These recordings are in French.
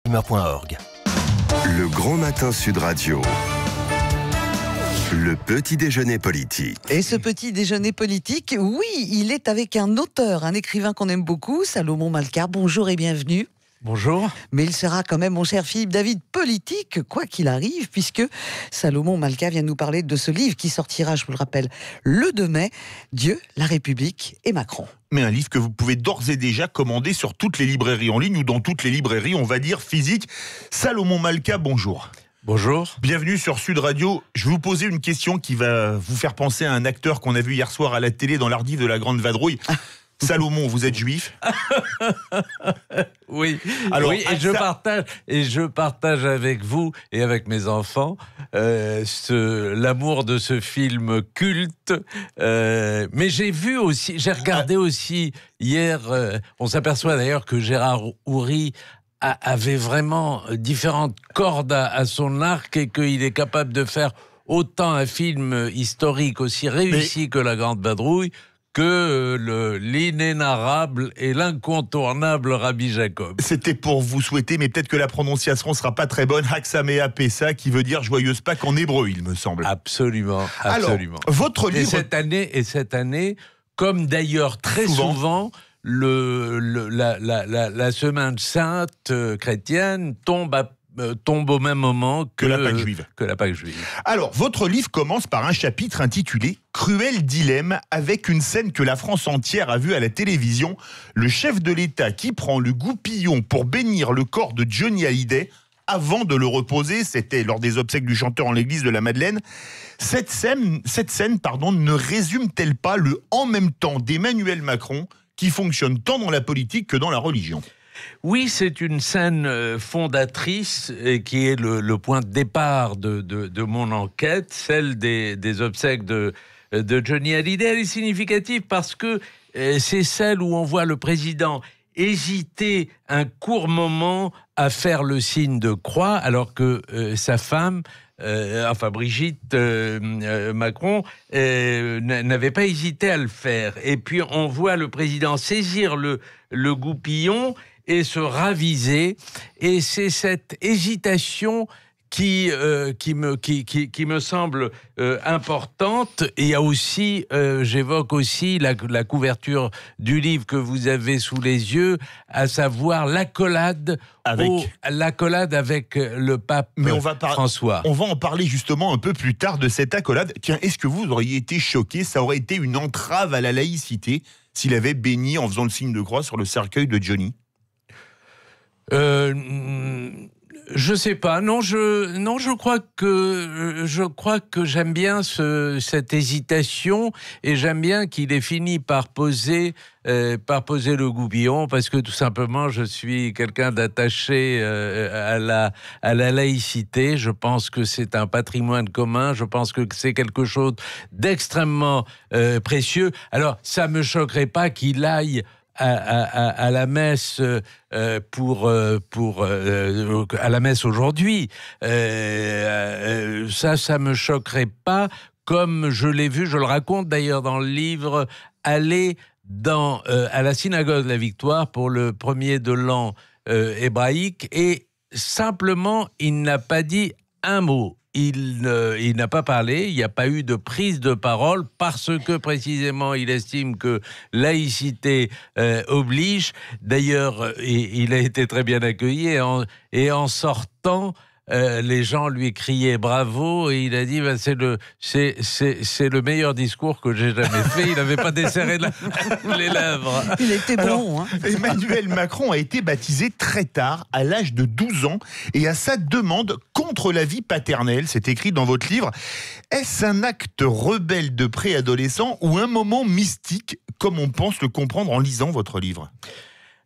humeur.org. Le Grand Matin Sud Radio. Le petit déjeuner politique. Et ce petit déjeuner politique, oui, il est avec un auteur, un écrivain qu'on aime beaucoup, Salomon Malka. Bonjour et bienvenue. Bonjour. Mais il sera quand même, mon cher Philippe David, politique, quoi qu'il arrive, puisque Salomon Malka vient nous parler de ce livre qui sortira, je vous le rappelle, le 2 mai, Dieu, la République et Macron. Mais un livre que vous pouvez d'ores et déjà commander sur toutes les librairies en ligne ou dans toutes les librairies, on va dire, physiques. Salomon Malka, bonjour. Bonjour. Bienvenue sur Sud Radio. Je vais vous poser une question qui va vous faire penser à un acteur qu'on a vu hier soir à la télé dans l'Ardive de la Grande Vadrouille. Salomon, vous êtes juif? Oui. Alors, oui, et je partage avec vous et avec mes enfants l'amour de ce film culte. Mais j'ai regardé aussi hier. On s'aperçoit d'ailleurs que Gérard Houry avait vraiment différentes cordes à son arc et qu'il est capable de faire autant un film historique aussi réussi que La Grande Vadrouille que l'inénarrable et l'incontournable Rabbi Jacob. C'était pour vous souhaiter, mais peut-être que la prononciation ne sera pas très bonne, Haksamea Pessa, qui veut dire joyeuse Pâques en hébreu, il me semble. Absolument. Alors, votre livre... Et cette année, comme d'ailleurs très souvent la semaine sainte chrétienne tombe au même moment que la Pâque juive. Alors, votre livre commence par un chapitre intitulé « Cruel dilemme » avec une scène que la France entière a vue à la télévision. Le chef de l'État qui prend le goupillon pour bénir le corps de Johnny Hallyday avant de le reposer, c'était lors des obsèques du chanteur en l'église de la Madeleine. Cette scène, ne résume-t-elle pas le « en même temps » d'Emmanuel Macron qui fonctionne tant dans la politique que dans la religion ? Oui, c'est une scène fondatrice et qui est le point de départ de mon enquête, celle des obsèques de Johnny Hallyday. Elle est significative parce que c'est celle où on voit le président hésiter un court moment à faire le signe de croix, alors que sa femme, Brigitte Macron, n'avait pas hésité à le faire. Et puis on voit le président saisir le goupillon et se raviser, et c'est cette hésitation qui me semble importante. Et il y a aussi, j'évoque aussi la couverture du livre que vous avez sous les yeux, à savoir l'accolade avec le pape François. On va en parler justement un peu plus tard de cette accolade. Tiens, est-ce que vous auriez été choqué, ça aurait été une entrave à la laïcité s'il avait béni en faisant le signe de croix sur le cercueil de Johnny ? Je sais pas. Non, je crois que j'aime bien cette hésitation, et j'aime bien qu'il ait fini par poser le goupillon, parce que tout simplement je suis quelqu'un d'attaché à la laïcité. Je pense que c'est un patrimoine commun. Je pense que c'est quelque chose d'extrêmement précieux. Alors ça me choquerait pas qu'il aille à la messe à la messe aujourd'hui. Ça me choquerait pas, comme je l'ai vu, je le raconte d'ailleurs dans le livre, aller à la synagogue de la Victoire pour le premier de l'an hébraïque, et simplement il n'a pas dit un mot. Il n'a pas parlé, il n'y a pas eu de prise de parole, parce que précisément il estime que laïcité oblige. D'ailleurs, il a été très bien accueilli, et en sortant, les gens lui criaient bravo, et il a dit c'est le meilleur discours que j'ai jamais fait. Il n'avait pas desserré les lèvres. Il était bon. Emmanuel Macron a été baptisé très tard, à l'âge de 12 ans, et à sa demande contre la vie paternelle, c'est écrit dans votre livre. Est-ce un acte rebelle de préadolescent ou un moment mystique, comme on pense le comprendre en lisant votre livre ?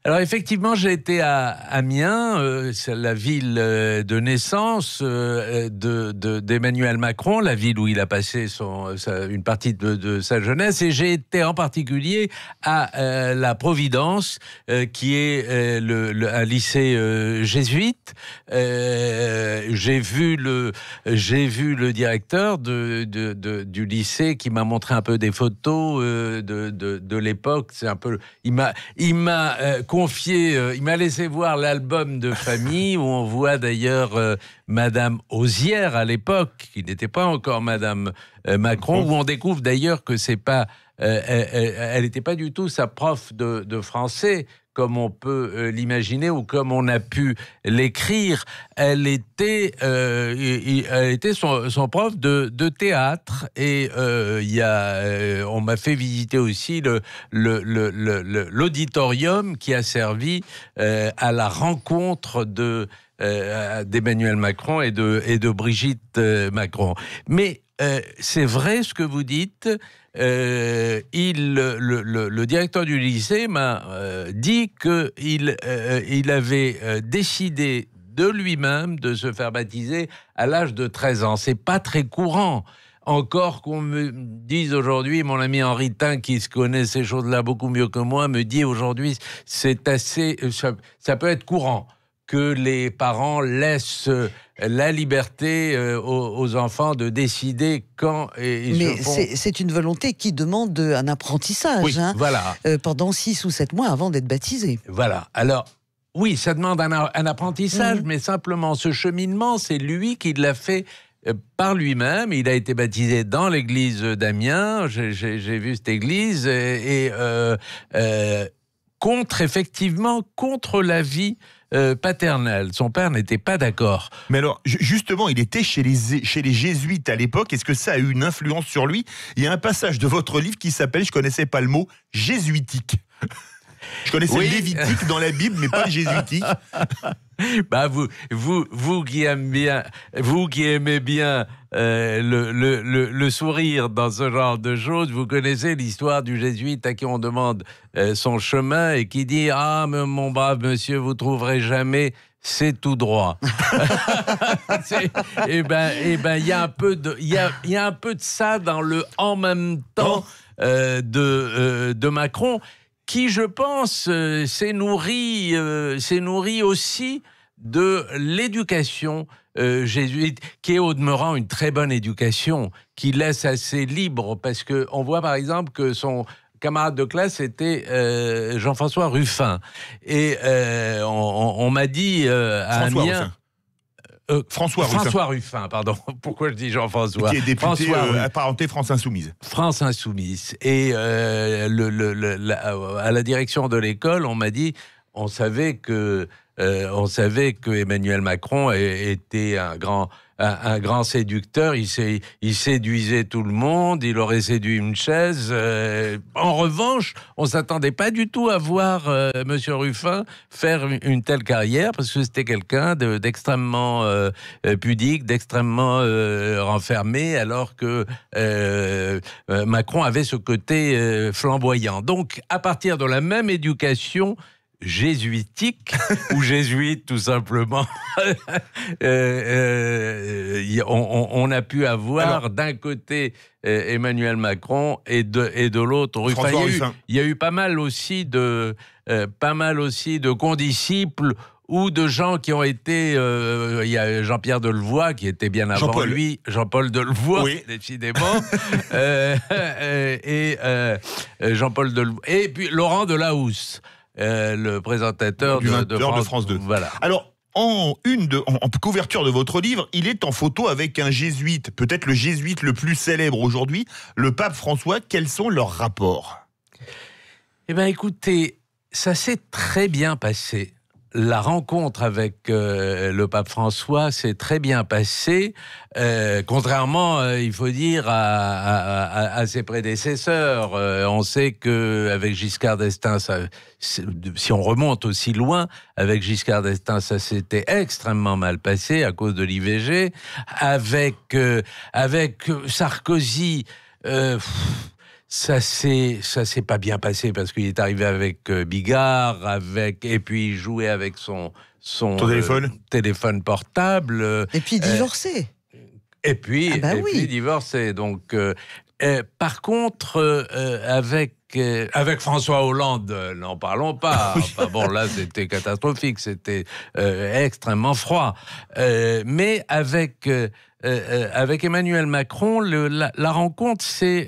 Alors effectivement, j'ai été à Amiens, c'est la ville de naissance d'Emmanuel Macron, la ville où il a passé une partie de sa jeunesse, et j'ai été en particulier à la Providence, qui est un lycée jésuite. J'ai vu le directeur du lycée qui m'a montré un peu des photos de l'époque. C'est un peu, il m'a confié, il m'a laissé voir l'album de famille où on voit d'ailleurs Madame Osière à l'époque, qui n'était pas encore Madame Macron, où on découvre d'ailleurs que c'est pas, elle n'était pas du tout sa prof de français, comme on peut l'imaginer ou comme on a pu l'écrire. Elle était son prof de théâtre. Et on m'a fait visiter aussi l'auditorium qui a servi à la rencontre d'Emmanuel Macron et de Brigitte Macron. Mais c'est vrai ce que vous dites. Le directeur du lycée m'a dit qu'il avait décidé de lui-même de se faire baptiser à l'âge de 13 ans. C'est pas très courant. Encore qu'on me dise aujourd'hui, mon ami Henri Tin, qui se connaît ces choses-là beaucoup mieux que moi, me dit aujourd'hui, c'est assez, ça peut être courant que les parents laissent la liberté aux enfants de décider quand ils Mais se font... c'est une volonté qui demande un apprentissage, Oui, voilà. pendant 6 ou 7 mois avant d'être baptisé. Voilà. Alors, oui, ça demande un apprentissage, mais simplement ce cheminement, c'est lui qui l'a fait par lui-même. Il a été baptisé dans l'église d'Amiens. J'ai vu cette église contre l'avis paternel. Son père n'était pas d'accord. Mais alors, justement, il était chez les jésuites à l'époque. Est-ce que ça a eu une influence sur lui? Il y a un passage de votre livre qui s'appelle, je connaissais pas le mot, jésuitique. Je connaissais lévitique dans la Bible, mais pas le jésuitique. Bah vous qui aimez bien le sourire dans ce genre de choses, vous connaissez l'histoire du jésuite à qui on demande son chemin et qui dit « Ah, mon brave monsieur, vous trouverez jamais, c'est tout droit. » il y a un peu de ça dans le « en même temps » de Macron, qui, je pense, s'est nourri aussi de l'éducation jésuite, qui est au demeurant une très bonne éducation, qui laisse assez libre, parce qu'on voit par exemple que son camarade de classe était Jean-François Ruffin. Et on m'a dit à Amiens... François Ruffin, pardon. Pourquoi je dis Jean-François? Qui est député apparenté France Insoumise. France Insoumise. Et à la direction de l'école, on m'a dit, on savait que Emmanuel Macron était un grand séducteur. Il séduisait tout le monde. Il aurait séduit une chaise. En revanche, on s'attendait pas du tout à voir Monsieur Ruffin faire une telle carrière, parce que c'était quelqu'un d'extrêmement pudique, d'extrêmement renfermé, alors que Macron avait ce côté flamboyant. Donc, à partir de la même éducation jésuitique, ou jésuite tout simplement, on a pu avoir d'un côté Emmanuel Macron et de l'autre Ruffin. Il y a eu pas mal aussi de condisciples ou de gens qui ont été... Il y a Jean-Pierre Delevoye qui était bien avant lui. Jean-Paul Delevoye, oui. Décidément. Jean-Paul Delevoye. Et puis Laurent Delahousse. Le présentateur de France 2. Voilà. Alors, en couverture de votre livre, il est en photo avec un jésuite, peut-être le jésuite le plus célèbre aujourd'hui, le pape François. Quels sont leurs rapports? Eh bien, écoutez, ça s'est très bien passé. La rencontre avec le pape François s'est très bien passée, contrairement, il faut dire, à ses prédécesseurs. On sait qu'avec Giscard d'Estaing, si on remonte aussi loin, avec Giscard d'Estaing, ça s'était extrêmement mal passé à cause de l'IVG. Avec Sarkozy... Ça s'est pas bien passé parce qu'il est arrivé avec Bigard, et puis il jouait avec son téléphone portable. Et puis divorcé. Et puis divorcé. Donc, par contre, avec François Hollande, n'en parlons pas. Enfin, bon, là, c'était catastrophique, c'était extrêmement froid. Mais avec Emmanuel Macron, la rencontre s'est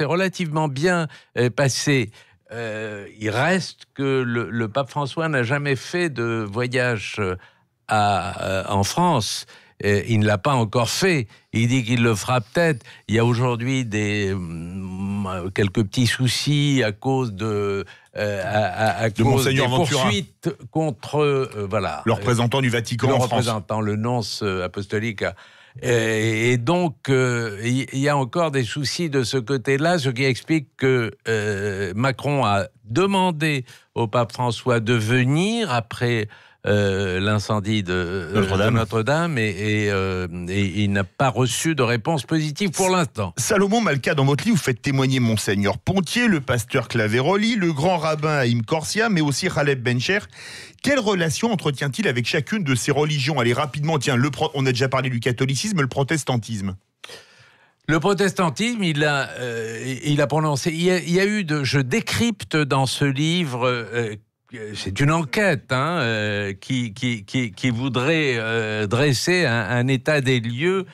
relativement bien passée. il reste que le pape François n'a jamais fait de voyage en France. Il ne l'a pas encore fait. Il dit qu'il le fera peut-être. Il y a aujourd'hui quelques petits soucis à cause de Monseigneur des Ventura. poursuites contre Le représentant du Vatican en France. Le représentant, le nonce apostolique. Et donc, il y a encore des soucis de ce côté-là, ce qui explique que Macron a demandé au pape François de venir après l'incendie de Notre-Dame et il n'a pas reçu de réponse positive pour l'instant. Salomon Malka, dans votre livre, vous faites témoigner Monseigneur Pontier, le pasteur Claveroli, le grand rabbin Haïm Corsia, mais aussi Khaled Bencher. Quelle relation entretient-il avec chacune de ces religions? Allez, rapidement, tiens, on a déjà parlé du catholicisme, le protestantisme. Le protestantisme, il a prononcé... Il y a eu je décrypte dans ce livre... c'est une enquête qui voudrait dresser un état des lieux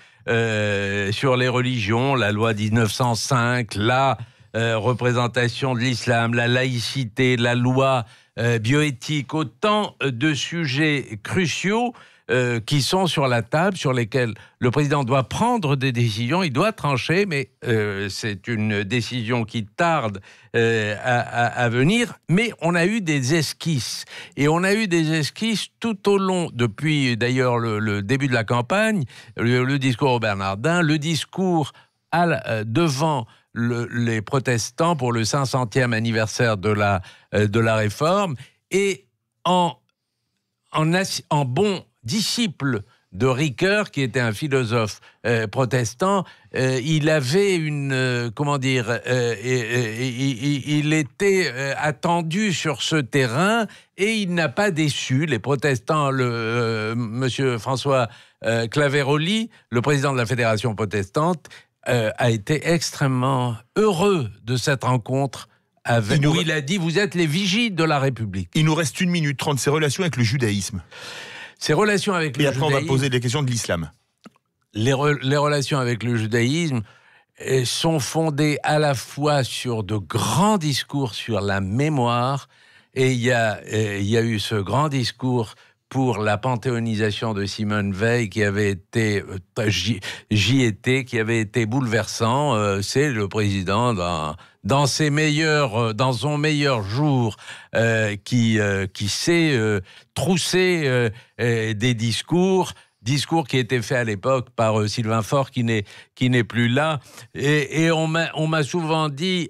sur les religions, la loi 1905, la représentation de l'islam, la laïcité, la loi bioéthique, autant de sujets cruciaux qui sont sur la table, sur lesquels le président doit prendre des décisions, il doit trancher, mais c'est une décision qui tarde à venir. Mais on a eu des esquisses, et on a eu des esquisses tout au long, depuis d'ailleurs le début de la campagne, le discours au Bernardin, le discours devant les protestants pour le 500e anniversaire de la Réforme, et en bon disciple de Ricoeur, qui était un philosophe protestant, il avait il était attendu sur ce terrain et il n'a pas déçu les protestants. Monsieur François Claveroli, le président de la Fédération protestante, a été extrêmement heureux de cette rencontre où il a dit « Vous êtes les vigiles de la République ». Il nous reste 1 minute 30, ses relations avec le judaïsme. Ses relations avec le judaïsme... Et après, on va poser des questions de l'islam. Les relations avec le judaïsme sont fondées à la fois sur de grands discours sur la mémoire, et il y a eu ce grand discours pour la panthéonisation de Simone Veil qui avait été j'y étais, qui avait été bouleversant. C'est le président dans son meilleur jour qui sait trousser des discours qui étaient faits à l'époque par Sylvain Faure qui n'est plus là, et on m'a souvent dit: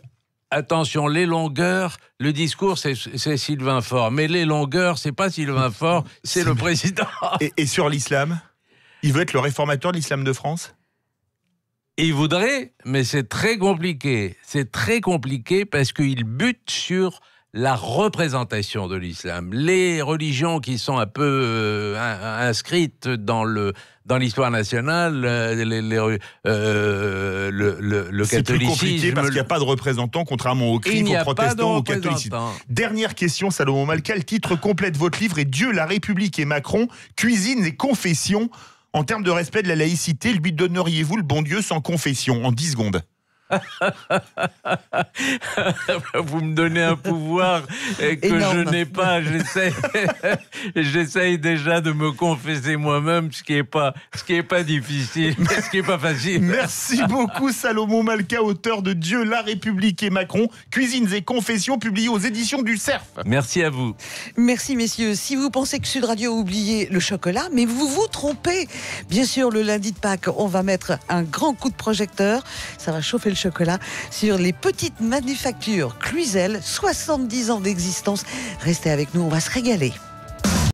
attention, les longueurs, le discours, c'est Sylvain Faure. Mais les longueurs, c'est pas Sylvain Faure, c'est le président. Et sur l'islam, il veut être le réformateur de l'islam de France ? Il voudrait, mais c'est très compliqué. C'est très compliqué parce qu'il bute sur la représentation de l'islam. Les religions qui sont un peu inscrites dans l'histoire nationale, le catholicisme... C'est plus compliqué parce qu'il n'y a pas de représentant, contrairement aux CRIF, aux protestants, aux catholicistes. Dernière question, Salomon Malka, le titre complet de votre livre est « Dieu, la République et Macron, cuisine et confession ». En termes de respect de la laïcité, lui donneriez-vous le bon Dieu sans confession, en 10 secondes? Vous me donnez un pouvoir que énorme. Je n'ai pas. J'essaye déjà de me confesser moi-même, ce qui est pas difficile, mais ce qui est pas facile. Merci beaucoup Salomon Malka, auteur de Dieu, la République et Macron, Cuisines et confessions, publié aux éditions du Cerf. Merci à vous. Merci messieurs. Si vous pensez que Sud Radio a oublié le chocolat, mais vous vous trompez. Bien sûr, le lundi de Pâques, on va mettre un grand coup de projecteur. Ça va chauffer le chocolat sur les petites manufactures Cluzel, 70 ans d'existence. Restez avec nous, on va se régaler.